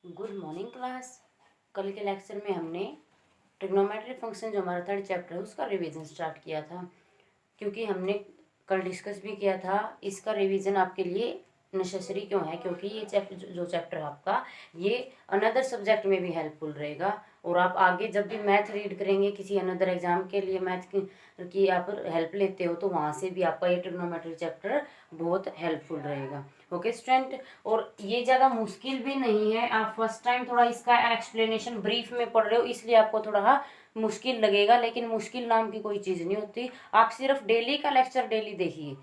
Good morning class. कल के lecture में हमने ट्रिग्नोमेट्री फंक्शन जो हमारा थर्ड चैप्टर है उसका रिवीजन स्टार्ट किया था, क्योंकि हमने कल डिस्कस भी किया था इसका रिवीजन आपके लिए नेसेसरी क्यों है, क्योंकि ये जो चैप्टर है आपका ये अनदर सब्जेक्ट में भी हेल्पफुल रहेगा। और आप आगे जब भी मैथ रीड करेंगे किसी अनदर एग्जाम के लिए मैथ की आप हेल्प लेते हो तो वहाँ से भी आपका ये ट्रिग्नोमेट्री चैप्टर बहुत हेल्पफुल रहेगा। ओके स्टूडेंट, और ये ज़्यादा मुश्किल भी नहीं है। आप फर्स्ट टाइम थोड़ा इसका एक्सप्लेनेशन ब्रीफ में पढ़ रहे हो इसलिए आपको थोड़ा मुश्किल लगेगा, लेकिन मुश्किल नाम की कोई चीज़ नहीं होती। आप सिर्फ डेली का लेक्चर डेली देखिए।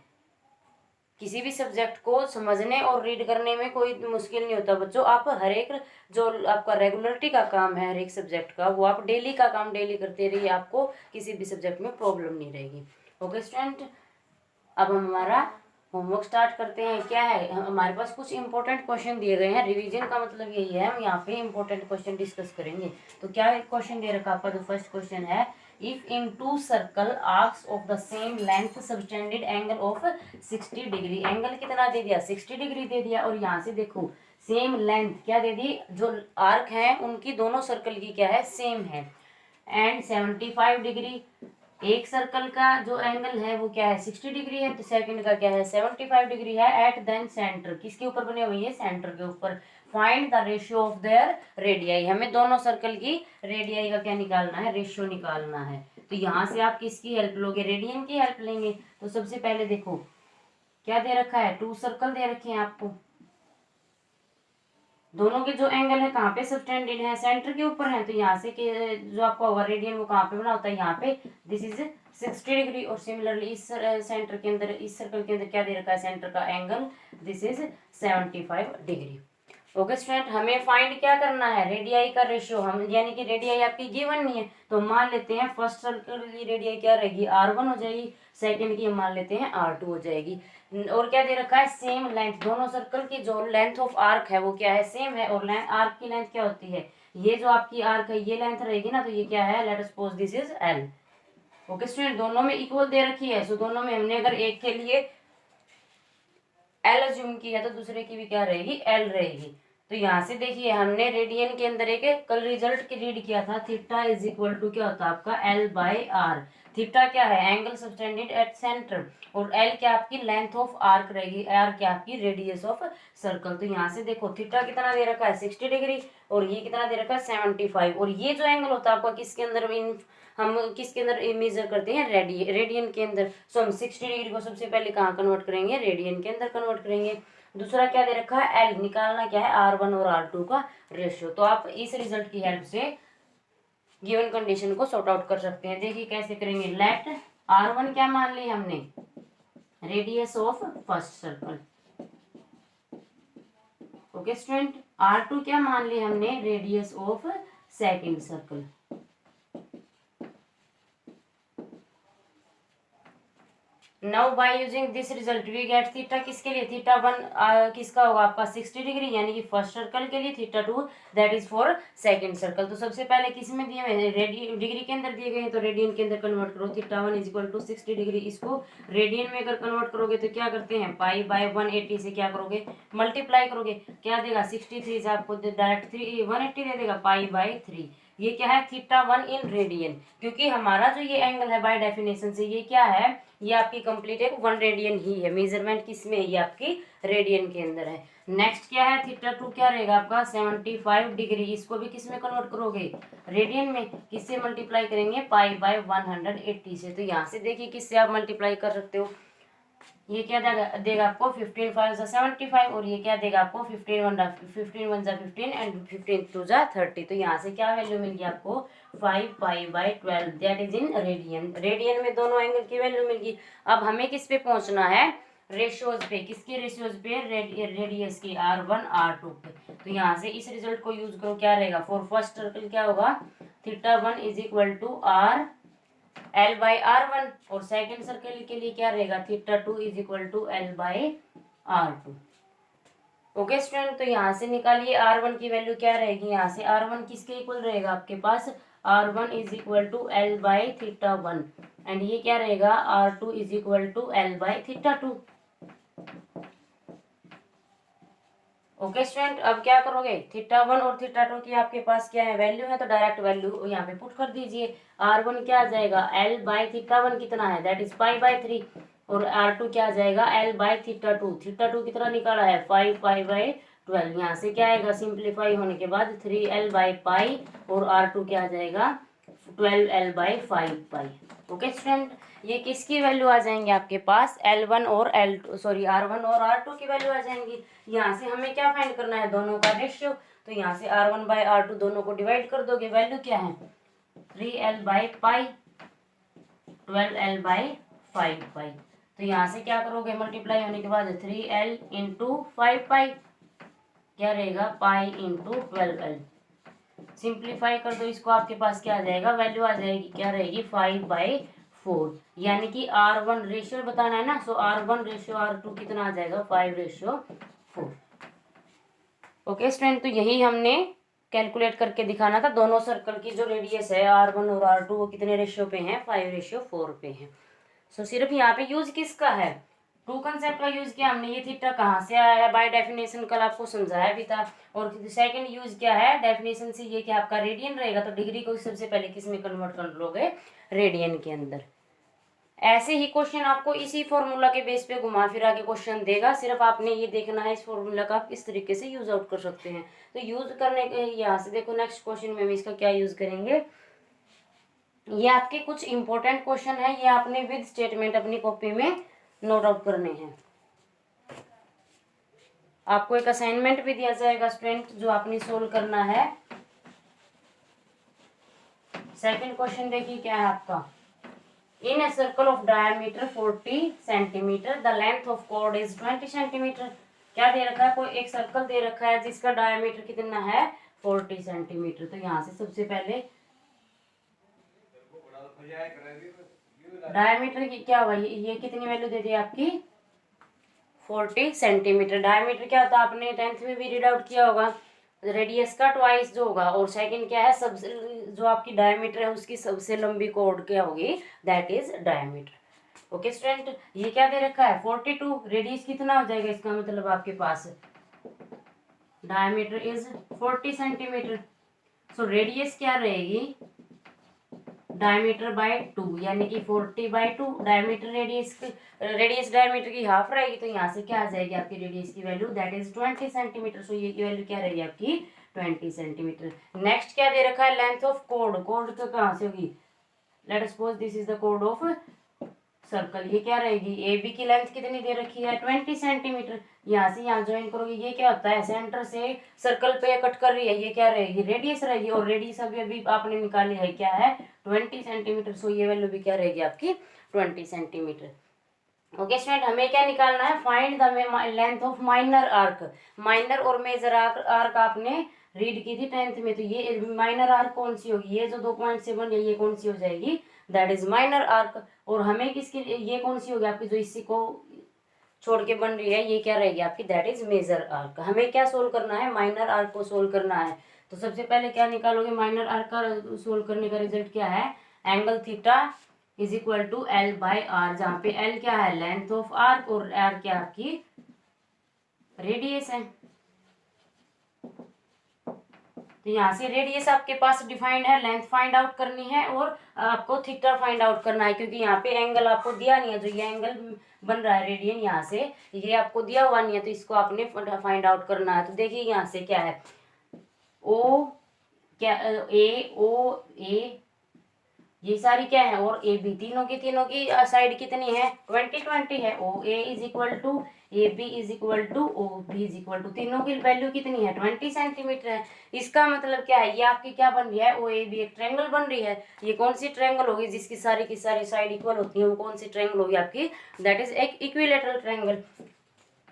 किसी भी सब्जेक्ट को समझने और रीड करने में कोई मुश्किल नहीं होता बच्चों। आप हर एक जो आपका रेगुलरिटी का काम है हर एक सब्जेक्ट का, वो आप डेली का काम डेली करते रहिए, आपको किसी भी सब्जेक्ट में प्रॉब्लम नहीं रहेगी। ओके स्टूडेंट, अब हम हमारा होमवर्क स्टार्ट करते हैं। क्या है, हमारे पास कुछ इंपॉर्टेंट क्वेश्चन दिए गए हैं। रिवीजन का मतलब यही है, हम यहाँ पे इंपॉर्टेंट क्वेश्चन डिस्कस करेंगे। तो क्या क्वेश्चन दे रखा आपका, जो फर्स्ट क्वेश्चन है, if in two circle arcs of the same length subtended angle of 60 degree. Angle कितना दे दिया, 60 डिग्री दे दिया। और यहाँ से देखो सेम लेंथ क्या दे दी, जो आर्क है उनकी दोनों सर्कल की क्या है, सेम है। एंड 75 डिग्री, एक सर्कल का जो एंगल है वो क्या है, 60 डिग्री है, तो सेकंड का क्या है, 75 डिग्री है। एट देन सेंटर, किसके ऊपर बने हुए हैं, सेंटर के ऊपर। Find the ratio of their radii, हमें दोनों सर्कल की रेडियाई का क्या निकालना है, रेशियो निकालना है। तो यहाँ से आप किसकी हेल्प लोगे, रेडियन की हेल्प लेंगे। तो सबसे पहले देखो क्या दे रखा है, टू सर्कल दे रखे हैं आपको, दोनों के जो एंगल है कहाँ पे सबटेंडेड है, सेंटर के ऊपर है। तो यहाँ से के जो आपका होगा रेडियन वो कहाँ पे बना होता है, यहाँ पे। This is 60 degree. और सिमिलरली इस सेंटर के अंदर, इस सर्कल के अंदर क्या दे रखा है, सेंटर का angle, this is 75 degree. Okay student, हमें फाइंड क्या करना है, रेडियाई का रेशियो। हम यानी कि रेडियाई आपकी गिवन नहीं है तो मान लेते हैं फर्स्ट सर्कल की रेडियाई क्या रहेगी, R1 हो जाएगी, सेकंड की हम मान लेते हैं R2 हो जाएगी। और क्या दे रखा है, सेम लेंथ, दोनों सर्कल की जो लेंथ ऑफ आर्क है वो क्या है, सेम है। और आर्क की लेंथ क्या होती है, ये जो आपकी आर्क है ये लेंथ रहेगी ना, तो ये क्या है, let us suppose this is L। Okay student, दोनों में इक्वल दे रखी है, सो दोनों में हमने अगर एक के लिए L अज्यूम की है तो दूसरे की भी क्या रहेगी, L रहेगी। तो यहाँ से देखिए हमने रेडियन के अंदर एक कल रिजल्ट की रीड किया था, थीटा इज इक्वल टू क्या होता है आपका, L/R। थीटा क्या है, एंगल सबटेंडेड एट सेंटर, और L क्या आपकी लेंथ ऑफ आर्क रहेगी, R क्या आपकी रेडियस ऑफ सर्कल। तो यहाँ से देखो थीटा कितना दे रखा है, 60 डिग्री, और ये कितना दे रखा है, 75। और ये जो एंगल होता है आपका किसके अंदर, हम किसके अंदर मेजर करते हैं, रेडियन के अंदर। सो हम 60 डिग्री को सबसे पहले कहाँ कन्वर्ट करेंगे, रेडियन के अंदर कन्वर्ट करेंगे। दूसरा क्या दे रखा है, L, निकालना क्या है, R1 और R2 का रेशियो। तो आप इस रिजल्ट की हेल्प से गिवन कंडीशन को सॉर्ट आउट कर सकते हैं। देखिए कैसे करेंगे, लेट R1 क्या मान ली हमने, radius of first circle. Okay student, R2 क्या मान ली हमने, radius of second circle. Now by using this result we get theta किसके लिए, थीटा 1 किसका होगा आपका, 60 डिग्री, यानी कि फर्स्ट सर्कल के लिए, theta 2 that is for second circle. तो सबसे पहले किस में दिए हुए हैं, डिग्री के अंदर दिए गए हैं, तो रेडियन के अंदर कन्वर्ट करो। Theta 1 is equal to 60 degree, इसको रेडियन में अगर कन्वर्ट करोगे तो क्या करते हैं, पाई बाय 180 से क्या करोगे, मल्टीप्लाई करोगे। क्या देगा, 63 से आपको डायरेक्ट 180 दे देगा, पाई बाय 3। ये क्या है, थीटा 1 इन रेडियन, क्योंकि हमारा जो ये एंगल है बाय डेफिनेशन से ये क्या है, ये आपकी कंप्लीट एक 1 रेडियन ही है। मेजरमेंट किस में, ये आपकी रेडियन के अंदर है। नेक्स्ट क्या है, थीटा 2 क्या रहेगा आपका, 75 डिग्री, इसको भी किस में कन्वर्ट करोगे, रेडियन में। किससे मल्टीप्लाई करेंगे, पाई बाय 180 से। तो यहाँ से देखिए किससे आप मल्टीप्लाई कर सकते हो, ये क्या देगा आपको, 15 5 75, और ये क्या देगा आपको, 15 1 15 एंड 15 2 30। तो यहाँ से क्या वैल्यू मिल गई आपको, 5 pi by 12 that is in radian. Radian में दोनों एंगल की वैल्यू मिल गई। अब हमें किस पे पहुंचना है, रेशियोज पे, किसके रेशियोज पे, रेडियस की, R1 R2 पे। तो यहाँ से इस रिजल्ट को यूज करो, क्या रहेगा, फॉर फर्स्ट सर्कल क्या होगा, theta 1 is equal to R L/R1, और सेकंड सर्कल के लिए क्या रहेगा, theta 2 is equal to L/R2। Okay student, तो यहाँ से निकालिए R1 की वैल्यू क्या रहेगी, यहाँ से R1 किसके इक्वल रहेगा आपके पास, R1 is equal to L by theta 1, and ये क्या रहेगा, R2 is equal to L by theta 2। Okay student, अब क्या करोगे, थीटा 1 और थीटा 2 की आपके पास क्या है, वैल्यू है, तो डायरेक्ट वैल्यू यहाँ पे पुट कर दीजिए। R1 क्या आ जाएगा, L/θ1 कितना है, दैट इज π/3, और R2 क्या आ जाएगा, L/θ2, θ2 कितना निकाला है, 5 π/12। यहाँ से क्या आएगा, सिंप्लीफाई होने के बाद 3L/π, और R2 क्या आ जाएगा, 12L/5 ओके स्टूडेंट, ये किसकी वैल्यू आ जाएंगे आपके पास, L1 और R1 और R2 की वैल्यू आ जाएंगी। यहाँ से हमें क्या फाइंड करना है, दोनों का रेशियो, तो यहाँ से R1/R2 दोनों को डिवाइड कर दोगे, वैल्यू क्या है, 3L/π 12L/5 तो यहाँ से क्या करोगे, मल्टीप्लाई होने के बाद 3L इंटू 5π क्या रहेगा, पाई इंटू 12L। सिंप्लीफाई कर दो इसको, आपके पास क्या आ जाएगा, वैल्यू आ जाएगी, क्या रहेगी, 5/4, यानी कि R1 रेशियो बताना है ना, सो R1 रेशियो R2 कितना आ जाएगा, 5/4। ओके स्टूडेंट, तो यही हमने कैलकुलेट करके दिखाना था, दोनों सर्कल की जो रेडियस है R1 और R2 वो कितने रेशियो पे हैं, 5/4 पे हैं। सो सिर्फ यहाँ पे यूज किसका है, टू कंसेप्ट का यूज किया हमने, ये थीटा कहाँ से आया है, बाय डेफिनेशन कल आपको समझाया भी था। और सेकंड यूज क्या है डेफिनेशन से, ये कि आपका रेडियन रहेगा, तो डिग्री को सबसे पहले किस में कन्वर्ट कर लोगे, रेडियन के अंदर। ऐसे ही क्वेश्चन आपको इसी फॉर्मूला के बेस पे घुमा फिरा के क्वेश्चन देगा, सिर्फ आपने ये देखना है इस फॉर्मूला का आप किस तरीके से यूज आउट कर सकते हैं। तो यूज करने के यहाँ से देखो, नेक्स्ट क्वेश्चन में भी इसका क्या यूज करेंगे, ये आपके कुछ इंपॉर्टेंट क्वेश्चन है, ये आपने विद स्टेटमेंट अपनी कॉपी में नोट आउट करने हैं। आपको एक असाइनमेंट भी दिया जाएगा स्टूडेंट, जो आपने सोल्व करना है। सेकंड क्वेश्चन देखिए क्या है आपका, in a circle of diameter 40 centimetre the length of chord is 20 centimetre. क्या दे रखा है, कोई एक सर्कल दे रखा है जिसका डायमीटर कितना है, 40 सेंटीमीटर। तो यहाँ से सबसे पहले डायमीटर की क्या हुआ, ये कितनी वैल्यू दे दी आपकी, 40 सेंटीमीटर। डायमीटर क्या होता है, आपने 10th में भी रीड आउट किया होगा, रेडियस का ट्वाइस जो होगा, और सेकंड क्या है, सबसे जो आपकी डायमीटर है उसकी सबसे लंबी कॉर्ड क्या होगी, that is diameter. Okay student, ये क्या दे रखा है 42, रेडियस कितना हो जाएगा, इसका मतलब आपके पास diameter is 40 centimetre. So radius क्या रहेगी, डायमीटर बाय 2, यानी कि 40/2 डायमीटर, रेडियस डायमीटर की हाफ रहेगी, तो यहाँ से क्या आ जाएगी आपकी रेडियस की वैल्यू, दैट इज 20 सेंटीमीटर। सो ये की वैल्यू क्या रहेगी आपकी, 20 सेंटीमीटर। नेक्स्ट क्या दे रखा है, लेंथ ऑफ कॉर्ड, कॉर्ड तो कहाँ से होगी, let suppose this is the chord of circle, ये क्या रहेगी, ए बी की लेंथ कितनी दे रखी है, 20 सेंटीमीटर। यहाँ से यहाँ ज्वाइन करोगे, ये क्या होता है, सेंटर से सर्कल पे कट कर रही है, ये क्या रहेगी, रेडियस रहेगी, और रेडियस अभी आपने निकाली है क्या है, 20 सेंटीमीटर। सो ये वैल्यू भी क्या रहेगी आपकी, 20 सेंटीमीटर। ओके स्टूडेंट, हमें क्या निकालना है, find the length of minor arc. Minor और मेजर आर्क आपने रीड की थी 10th में, तो ये माइनर आर्क कौन सी होगी, ये जो 2.7 है ये कौन सी हो जाएगी, दैट इज माइनर आर्क। और हमें किसकी, ये कौन सी होगी आपकी जो इसी को छोड़ के बन रही है, ये क्या रहेगी आपकी, दैट इज मेजर आर्क। हमें क्या सोल्व करना है, माइनर आर्क को सोल्व करना है। तो सबसे पहले क्या निकालोगे, माइनर आर्क का सोल्व करने का रिजल्ट क्या है, angle theta is equal to L/R, जहाँ पे L क्या है, लेंथ ऑफ आर्क, और R क्या आपकी रेडियस है। तो यहाँ से रेडियस आपके पास डिफाइंड है, लेंथ फाइंड आउट करनी है, और आपको थीटा फाइंड आउट करना है, क्योंकि यहाँ पे एंगल आपको दिया नहीं है, जो ये एंगल बन रहा है रेडियन, यहाँ से ये आपको दिया हुआ नहीं है, तो इसको आपने फाइंड आउट करना है। तो देखिए यहाँ से क्या है, ओ क्या, ए ओ ए ये सारी क्या है, और ए बी, तीनों की साइड कितनी है, 20 है। O A is equal to A B is equal to O B is equal to, तीनों की वैल्यू कितनी है, 20 सेंटीमीटर है। इसका मतलब क्या है, ये आपकी क्या बन रही है, ओ ए बी एक ट्रायंगल बन रही है। ये कौन सी ट्रायंगल होगी, जिसकी सारी की सारी साइड इक्वल होती है, वो कौन सी ट्रायंगल होगी आपकी, दैट इज एक equilateral triangle.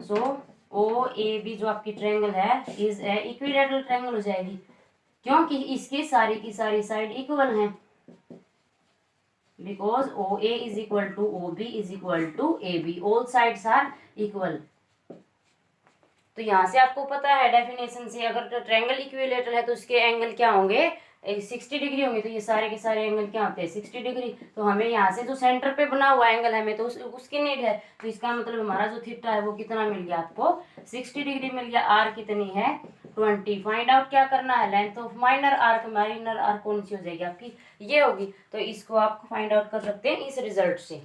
So O A B जो आपकी ट्रायंगल है इज ए इक्विलेटरल ट्रायंगल हो जाएगी, क्योंकि इसकी सारी की सारी साइड इक्वल हैं, because OA is equal to OB is equal to AB, all sides are equal। तो यहाँ से आपको पता है डेफिनेशन से, अगर ट्रायंगल इक्विलेटरल है तो उसके एंगल क्या होंगे, 60 डिग्री होंगे तो ये सारे के सारे एंगल क्या होते हैं 60 डिग्री। तो हमें यहाँ से जो सेंटर पे बना हुआ एंगल हमें तो उसकी नीड है। तो इसका मतलब हमारा जो थीटा है वो कितना मिल गया आपको 60 डिग्री मिल गया। आर कितनी है 20। फाइंड आउट क्या करना है length of minor arc. Minor arc कौन सी हो जाएगी आपकी ये होगी। तो इसको आप फाइंड आउट कर सकते हैं इस रिजल्ट से।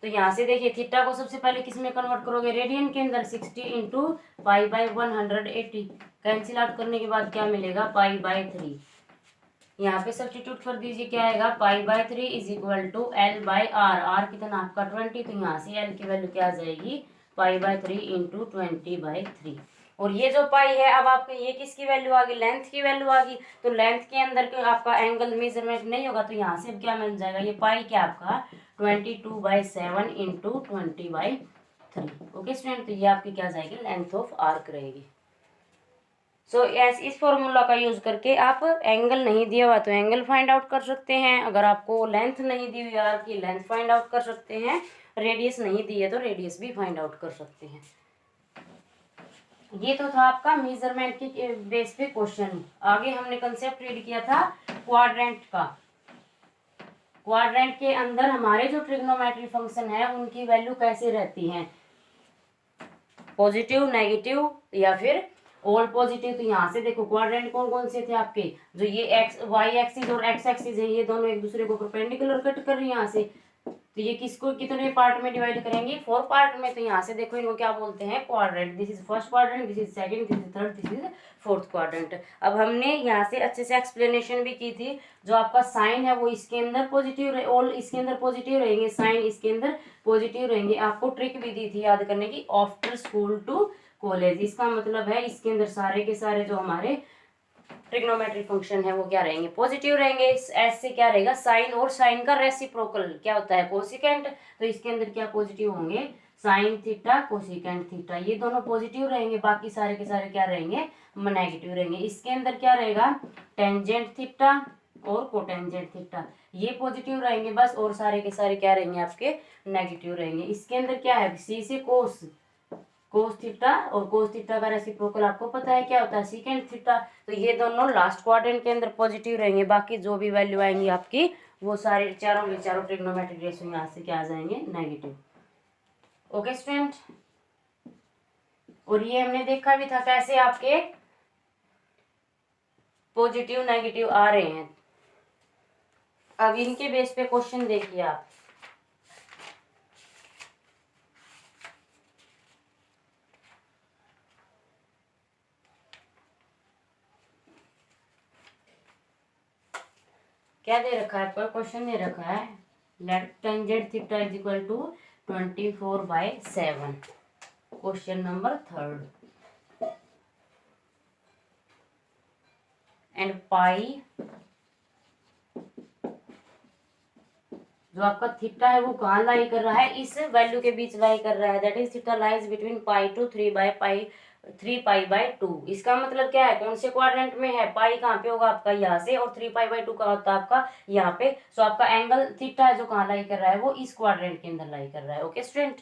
तो यहाँ से देखिए थीटा को सबसे पहले किस में कन्वर्ट करोगे रेडियन के अंदर 60 into pi by 180। Cancel out करने के बाद क्या मिलेगा पाई बाई 3। यहाँ पे सब्स्टिट्यूट कर दीजिए क्या आएगा pi by 3 is equal to L by R. R कितना आपका 20। तो यहाँ से एल की वैल्यू क्या आ जाएगी पाई बाई 3 इंटू 20/3। और ये जो पाई है अब आपके ये किसकी वैल्यू आ गई लेंथ की वैल्यू आ गई। तो लेंथ के अंदर आपका एंगल मेजरमेंट नहीं होगा तो यहाँ से क्या मिल जाएगा ये पाई क्या आपका 22/7 इंटू 20/3। ओके स्टूडेंट तो ये आपकी क्या जाएगी लेंथ ऑफ आर्क रहेगी। सो इस फॉर्मूला का यूज करके आप एंगल नहीं दिया हुआ तो एंगल फाइंड आउट कर सकते हैं। अगर आपको लेंथ नहीं दी हुई आर्क की लेंथ फाइंड आउट कर सकते हैं। रेडियस नहीं दी है तो रेडियस भी फाइंड आउट कर सकते हैं। ये तो था आपका मेजरमेंट के बेस पे क्वेश्चन। आगे हमने कंसेप्ट रीड किया था क्वाड्रेंट का। क्वाड्रेंट के अंदर हमारे जो ट्रिग्नोमेट्री फंक्शन है उनकी वैल्यू कैसे रहती है पॉजिटिव नेगेटिव या फिर ऑल पॉजिटिव। तो यहाँ से देखो क्वाड्रेंट कौन कौन से थे आपके जो ये एक्स वाई एक्सिस और एक्स एक्सिस है ये दोनों एक दूसरे को परपेंडिकुलर कट कर रही है यहाँ से। तो ये किसको कितने पार्ट में डिवाइड करेंगे 4 पार्ट में। तो यहाँ से देखो इनको क्या बोलते हैं quadrant. This is first quadrant this is second this is third this is fourth quadrant. अब हमने यहाँ से अच्छे से एक्सप्लेनेशन भी की थी। जो आपका साइन है वो इसके अंदर पॉजिटिव रहे ऑल इसके अंदर पॉजिटिव रहेंगे साइन इसके अंदर पॉजिटिव रहेंगे। आपको ट्रिक भी दी थी याद करने की आफ्टर स्कूल टू कॉलेज। इसका मतलब है इसके अंदर सारे के सारे जो हमारे ट्रिग्नोमेट्री फंक्शन है वो क्या रहेंगे पॉजिटिव रहेंगे। एस से क्या रहेगा साइन और साइन का रेसिप्रोकल क्या होता है कोसिकेंट। तो इसके अंदर क्या पॉजिटिव होंगे साइन थीटा कोसिकेंट थीटा ये दोनों पॉजिटिव रहेंगे। बाकी सारे के सारे क्या रहेंगे नेगेटिव रहेंगे। इसके अंदर क्या रहेगा टेंजेंट थीटा और कोटेंजेंट थीटा ये पॉजिटिव रहेंगे बस और सारे के सारे क्या रहेंगे आपके नेगेटिव रहेंगे। इसके अंदर क्या है सी से कोस थीटा और कोस थीटा का रेसिप्रोकल आपको पता है क्या होता है सीकेंट थीटा। तो ये दोनों लास्ट क्वाड्रेंट के अंदर पॉजिटिव रहेंगे। बाकी जो भी वैल्यू आएंगी आपकी वो सारे चारों के चारों ट्रिग्नोमेट्रिक रेशियो यहाँ से क्या आ जाएंगे नेगेटिव। ओके स्टूडेंट और ये हमने देखा भी था कैसे आपके पॉजिटिव नेगेटिव आ रहे हैं। अब इनके बेस पे क्वेश्चन देखिए आप। क्या दे रखा है पर क्वेश्चन दे रखा है let tangent theta is equal to 24/7 question number 3 and pi जो आपका थीटा है वो कहाँ लाई कर रहा है इस वैल्यू के बीच लाई कर रहा है that is theta lies between pi to 3 पाई/2। इसका मतलब क्या है कौन से क्वाड्रेंट में है पाई कहाँ पे होगा आपका यहाँ से और 3 पाई/2 का होता है आपका यहाँ पे। सो आपका एंगल थीटा है जो कहाँ लाई कर रहा है वो इस क्वाड्रेंट के अंदर लाई कर रहा है। ओके स्टूडेंट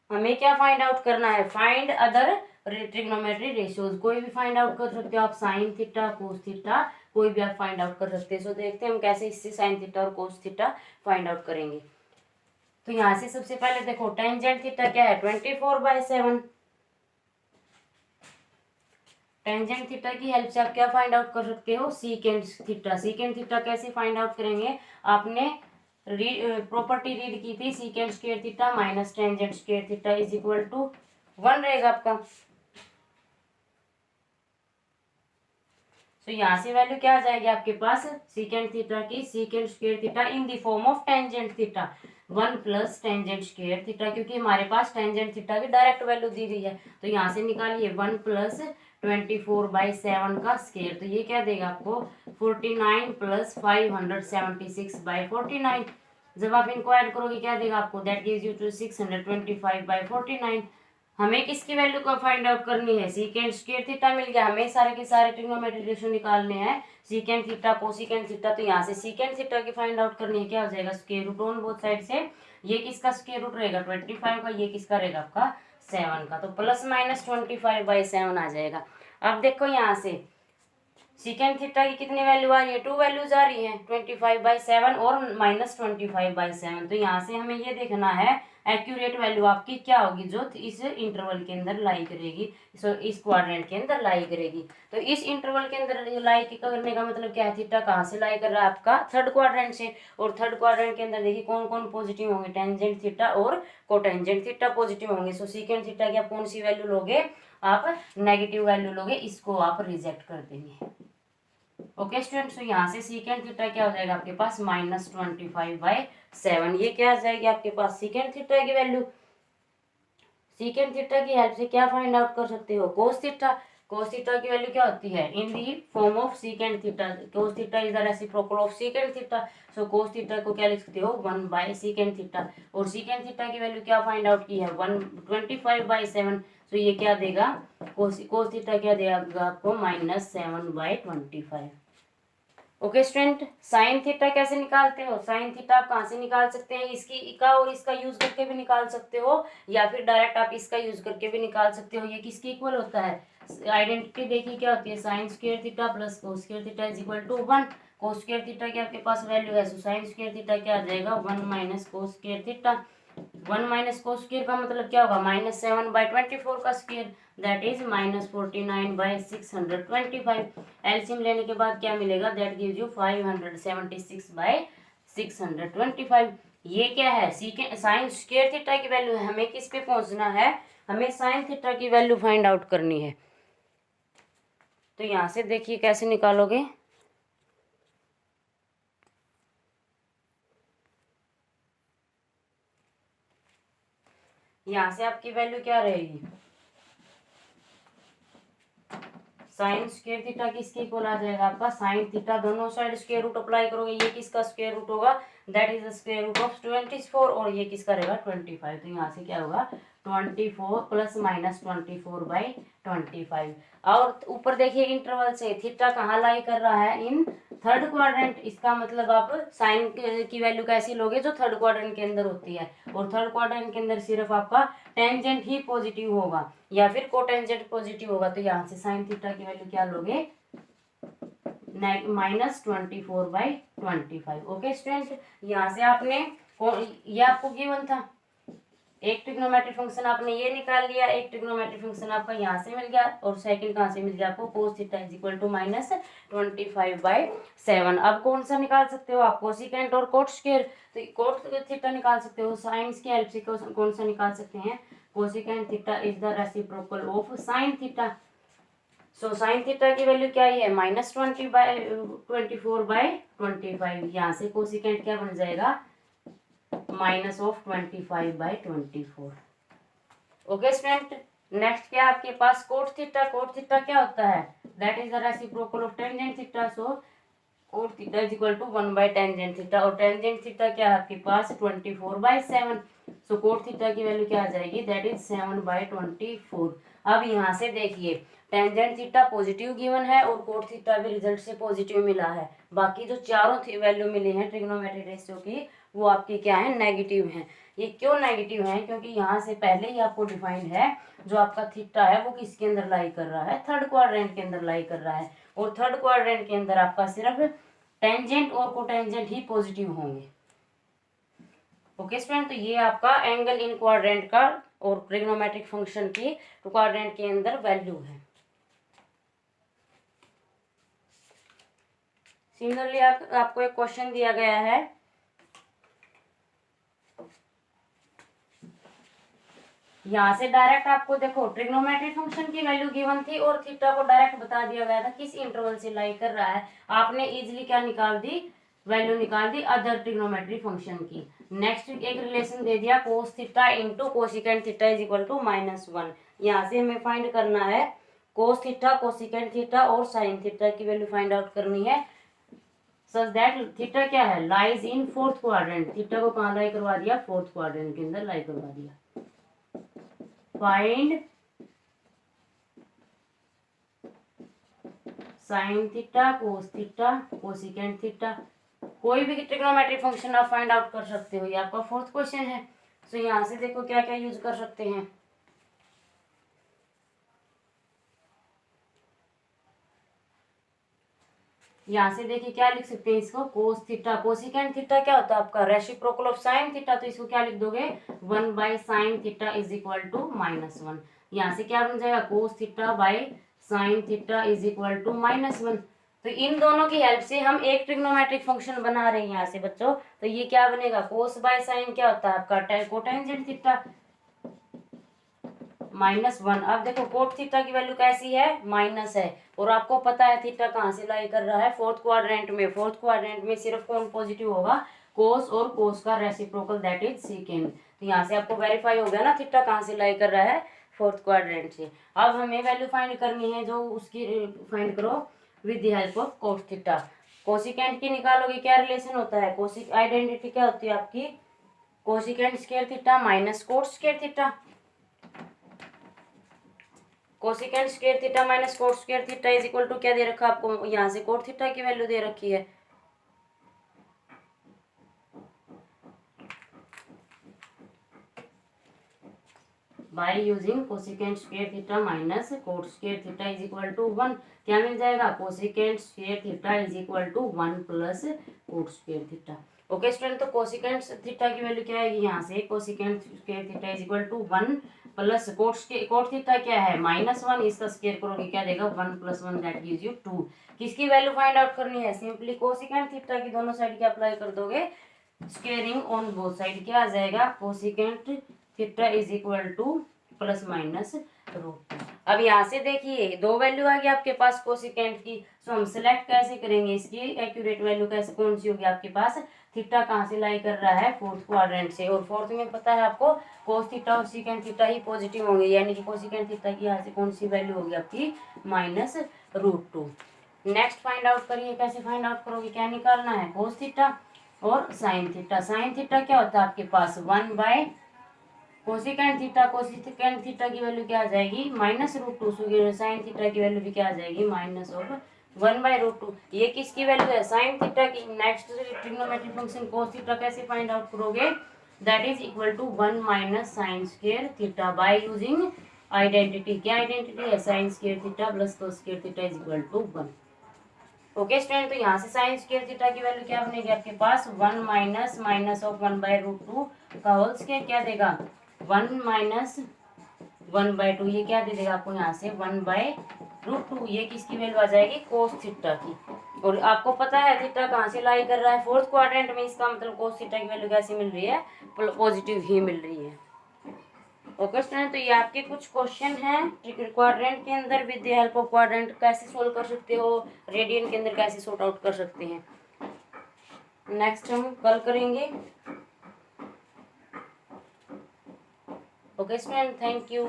हमें क्या फाइंड आउट करना है फाइंड अदर ट्रिग्नोमेट्री रेशियोज। कोई भी फाइंड आउट कर सकते हो आप साइन थीटा कोस थीटा कोई भी आप फाइंड आउट कर सकते हैं। सो देखते हैं हम कैसे इससे साइन थीटा और कोस थीटा फाइंड आउट करेंगे। तो यहाँ से सबसे पहले देखो टेंजेंट थीटा क्या है 24/7। टेंजेंट थीटा की हेल्प से आप क्या फाइंड आउट कर सकते हो सीकेंट थीटा। सीकेंट थीटा कैसे फाइंड आउट करेंगे आपने प्रॉपर्टी रीड की थी secant square theta minus tangent square theta is equal to 1 रहेगा आपका। तो यहाँ से वैल्यू क्या आ जाएगी आपके पास सीकेंट थीटा की secant square theta in the form of tangent theta 1 plus tangent square theta क्योंकि हमारे पास टेंजेंट थीटा की डायरेक्ट वैल्यू दी गई है। तो यहाँ से निकालिए 1 प्लस 24/7 का स्क्वायर। तो ये क्या देगा आपको 49 प्लस 576/49। जब आप इनको ऐड करोगे क्या देगा आपको दैट गिव्स यू टू 625/49। हमें किसकी वैल्यू को फाइंड आउट करनी है सीकेंट स्क्वायर थीटा मिल गया। हमें सारे के सारे ट्रिग्नोमेट्रिक रेशियो निकालने हैं सीकेंट थीटा कोसिकेंट थीटा। तो यहाँ से सीकेंट थीटा की फाइंड आउट करनी है क्या हो जाएगा square root on both side से। ये किसका स्क्वायर रूट रहेगा 25 का ये किसका रहेगा आपका 7 का। तो प्लस माइनस 25/7 आ जाएगा। अब देखो यहाँ से सीकेंड थीटा की कितनी वैल्यू आ रही है, 2 वैल्यूज आ रही है, 25/7 और -25/7। तो यहाँ से हमें ये देखना है एक्यूरेट वैल्यू आपकी क्या होगी जो इस इंटरवल के अंदर लाई करेगी, इस क्वाड्रेंट के अंदर लाई करेगी। तो इस इंटरवल के अंदर लाई करने का मतलब क्या है, थीटा कहाँ से लाई कर रहा है आपका थर्ड क्वाड्रेंट से। और थर्ड क्वाड्रेंट के अंदर देखिए कौन कौन पॉजिटिव होंगे, टेंजेंट थीटा और कोटेंजेंट थीटा पॉजिटिव होंगे। सो सीकेंड थीटा की आप कौन सी वैल्यू लोगे, आप नेगेटिव वैल्यू लोगे, इसको आप रिजेक्ट कर देंगे। ओके स्टूडेंट, सो यहाँ से सीकेंड थीटा क्या हो जाएगा आपके पास -25/7। ये क्या आ जाएगी आपके पास सीकेंड थीटा की वैल्यू। सीकेंड थीटा की हेल्प से क्या फाइंड आउट कर सकते हो, कोस थीटा। कोस थीटा की वैल्यू क्या होती है, in the form of secant theta. Cos theta is the reciprocal of secant theta. So cos theta को क्या लिख सकते हो, 1/सीकेंड थीटा। और सीकेंड थीटा की वैल्यू क्या फाइंड आउट की है, 125/7। सो ये क्या देगा, कोस थीटा क्या देगा आपको, -7/25। ओके स्टूडेंट, साइन थीटा कैसे निकालते हो, साइन थीटा आप कहाँ से निकाल सकते हैं, इसकी का और इसका यूज करके भी निकाल सकते हो, या फिर डायरेक्ट आप इसका यूज करके भी निकाल सकते हो। ये किसके इक्वल होता है, आइडेंटिटी देखिए क्या होती है, sine square theta plus cos square theta is equal to 1। Cos square theta की आपके पास वैल्यू है, सो साइन स्क्वायर थीटा क्या आ जाएगा, 1 - कोस स्क्वायर थीटा। 1 - कोस स्क्वायर का मतलब क्या होगा, -7/24 का स्क्वायर, दैट इज -49/625। एलसीएम लेने के बाद क्या मिलेगा, दैट गिव्स यू 576/625। ये क्या है, साइन स्क्वायर थीटा की वैल्यू है, हमें किस पे पहुंचना है, हमें साइन थीटा की वैल्यू फाइंड आउट करनी है। तो यहां से देखिए कैसे निकालोगे, यहां से आपकी वैल्यू क्या रहेगी, साइन स्क्वायर थीटा किसके इक्वल आ जाएगा आपका, साइन थीटा, दोनों साइड स्क्वायर रूट अप्लाई करोगे, ये किसका स्क्वायर रूट होगा, that is the square root of 24, और ये किसका रहेगा 25। तो यहाँ से क्या होगा 24 + -24/25। और ऊपर देखिए इंटरवल से थीटा कहाँ लाई कर रहा है, इन थर्ड क्वाड्रेंट। इसका मतलब आप साइन की वैल्यू कैसी लोगे, जो थर्ड क्वाड्रेंट के अंदर होती है, और थर्ड क्वाड्रेंट के अंदर सिर्फ आपका टेंजेंट ही पॉजिटिव होगा या फिर कोटेंजेंट पॉजिटिव होगा। तो यहाँ से साइन थीटा की वैल्यू क्या लोगे, -24/25। ओके स्टूडेंट, यहाँ से आपने ये आपको गिवन था, एक ट्रिग्नोमेट्रिक फंक्शन आपने ये निकाल लिया, एक ट्रिग्नोमेट्रिक फंक्शन आपका यहाँ से मिल गया, और सेकंड कहाँ से मिल गया आपको, cos theta is equal to -25/7। अब कौन सा निकाल सकते हो आप, कोसिकेंट और कोट स्क्वायर। तो कोट थीटा निकाल सकते हो, साइंस की हेल्प से कौन सा निकाल सकते हैं, cosecant theta is the reciprocal of sine theta. So sine theta की वैल्यू क्या है, -20/24/25। यहाँ से कोसिकेंट क्या बन जाएगा, -25/24। ओके स्टूडेंट, नेक्स्ट क्या आपके पास कोट थीटा। कोट थीटा क्या होता है, that is the reciprocal of tangent theta. So cot theta is equal to 1/टेंजेंट थीटा, और टेंजेंट थीटा क्या है आपके पास 24/7। सो कोट थीटा की वैल्यू क्या आ जाएगी, दैट इज 7/24। अब यहाँ से देखिए टेंजेंट थीटा पॉजिटिव गिवन है और कोट थीटा भी रिजल्ट से पॉजिटिव मिला है, बाकी जो चारों वैल्यू मिली है ट्रिग्नोमेट्रिक रेशियो की वो आपकी क्या है, नेगेटिव है। ये क्यों नेगेटिव है, क्योंकि यहाँ से पहले ही आपको डिफाइंड है जो आपका थीटा है वो किसके अंदर लाई कर रहा है, थर्ड क्वाड्रेंट के अंदर लाई कर रहा है, और थर्ड क्वाड्रेंट के अंदर आपका सिर्फ टेंजेंट और कोटेंजेंट ही पॉजिटिव होंगे। ओके स्टूडेंट, तो ये आपका एंगल इन क्वाड्रेंट का और ट्रिग्नोमेट्रिक फंक्शन की क्वाड्रेंट के अंदर वैल्यू है। सिमिलरली आपको एक क्वेश्चन दिया गया है, यहाँ से डायरेक्ट आपको देखो ट्रिग्नोमेट्रिक फंक्शन की वैल्यू गिवन थी और थीटा को डायरेक्ट बता दिया गया था किस इंटरवल से लाई कर रहा है। आपने इजीली क्या निकाल दी, वैल्यू निकाल दी अदर ट्रिग्नोमेट्रिक फंक्शन की। नेक्स्ट एक रिलेशन दे दिया cos theta into cosecant theta is equal to -1। यहाँ से हमें फाइंड करना है कोस थीटा, कोसिकेंट थीटा और साइन थीटा की वैल्यू फाइंड आउट करनी है, सच दैट थीटा क्या है, lies in fourth quadrant. Theta को कहाँ लाई करवा दिया, फोर्थ क्वाड्रेंट के अंदर लाई करवा दिया। Find sine theta, cos theta, cosecant theta. कोई भी ट्रिग्नोमेट्रिक फंक्शन आप फाइंड आउट कर सकते हो, ये आपका फोर्थ क्वेश्चन है। तो यहाँ से देखो क्या क्या यूज कर सकते हैं, यहाँ से देखिए क्या लिख सकते हैं इसको, कोस थीटा। कोसिकेंट थीटा क्या होता है आपका, रेसिप्रोकल ऑफ साइन थीटा, तो इसको क्या लिख दोगे, 1/sin theta is equal to -1। यहाँ से क्या बन जाएगा, cos theta by sine theta is equal to -1। तो इन दोनों की हेल्प से हम एक ट्रिग्नोमेट्रिक फंक्शन बना रहे हैं यहाँ से बच्चों। तो ये क्या बनेगा, कोस बाय साइन क्या होता है आपका, कोटेंजेंट थीटा -1। अब देखो कोट थीटा की वैल्यू कैसी है, माइनस है, और आपको पता है थीटा कहाँ से लाई कर रहा है, फोर्थ क्वाड्रेंट में। फोर्थ क्वाड्रेंट में सिर्फ कौन पॉजिटिव होगा, कोस, और कोस का रेसिप्रोकल दैट इज सीकेंड। तो यहाँ से आपको वेरीफाई हो गया ना थीटा कहाँ से लाई कर रहा है, फोर्थ क्वाड्रेंट से। अब हमें वैल्यू फाइंड करनी है, जो उसकी फाइंड करो with the help of cos theta. Cosecant की निकालोगे, क्या रिलेशन होता है, कोसिक आइडेंटिटी क्या होती है आपकी, cosecant square theta minus cot square theta. Cosecant square theta minus cot square theta is equal to क्या दे रखा आपको, यहाँ से कोट थीटा की वैल्यू दे रखी है। By using cosecant square theta minus cot square theta is equal to 1, क्या मिल जाएगा, cosecant square theta is equal to 1 plus cot square theta. Okay student, तो कोसिकेंट थीटा की वैल्यू क्या आएगी, यहाँ से cosecant square theta is equal to 1 plus cot theta क्या है -1, इसका स्क्वायर करोगे क्या देगा, 1 + 1 दैट गिव्स यू 2। किसकी वैल्यू फाइंड आउट करनी है, सिंपली कोसिकेंट थीटा की दोनों साइड क्या अप्लाई कर दोगे, स्क्वेयरिंग ऑन बोथ साइड, क्या आ जाएगा, cosecant theta is equal to +-√2। अब यहाँ से देखिए दो वैल्यू आ गई आपके पास कोसिकेंट की, तो हम सिलेक्ट कैसे करेंगे, इसकी एक्यूरेट वैल्यू कैसे कौन सी होगी आपके पास, थीटा कहाँ से लाई कर रहा है, फोर्थ क्वाड्रेंट से, और फोर्थ में पता है आपको कोस थीटा और सीकेंट थीटा ही पॉजिटिव होंगे, यानी कि कोसिकेंट थीटा की यहाँ से कौन सी वैल्यू होगी आपकी, -√2। नेक्स्ट फाइंड आउट करिए, कैसे फाइंड आउट करोगे, क्या निकालना है, कोस थीटा और साइन थीटा। साइन थीटा क्या होता है आपके पास, 1 कोसिकेंट थीटा, कोसिकेंट थीटा की वैल्यू क्या आ जाएगी, -√2। साइन थीटा की वैल्यू भी क्या आ जाएगी, -1/√2। ये किसकी वैल्यू है, साइन थीटा की। Next trigonometric function cos theta कैसे फाइंड आउट करोगे, that is equal to 1 - sine square theta by using identity. क्या आइडेंटिटी है, sine square theta plus cos square theta is equal to 1। Okay student, तो यहाँ से sine square theta की value क्या बनेगी आपके पास, 1 - -1/√2 का होल स्क्वायर क्या देगा, 1 - 1/2। ये क्या दे देगा आपको यहाँ से 1/√2। ये किसकी वैल्यू आ जाएगी, कोस थीटा की। और आपको पता है थीटा कहाँ से लाई कर रहा है, फोर्थ क्वाड्रेंट में, इसका मतलब कोस थीटा की वैल्यू कैसी मिल रही है, पॉजिटिव ही मिल रही है। ओके स्टूडेंट, तो ये आपके कुछ क्वेश्चन हैं क्वाड्रेंट के अंदर, with the help of quadrant कैसे सोल्व कर सकते हो, रेडियन के अंदर कैसे सॉर्ट आउट कर सकते हैं, नेक्स्ट हम कल करेंगे। Okay student, thank you.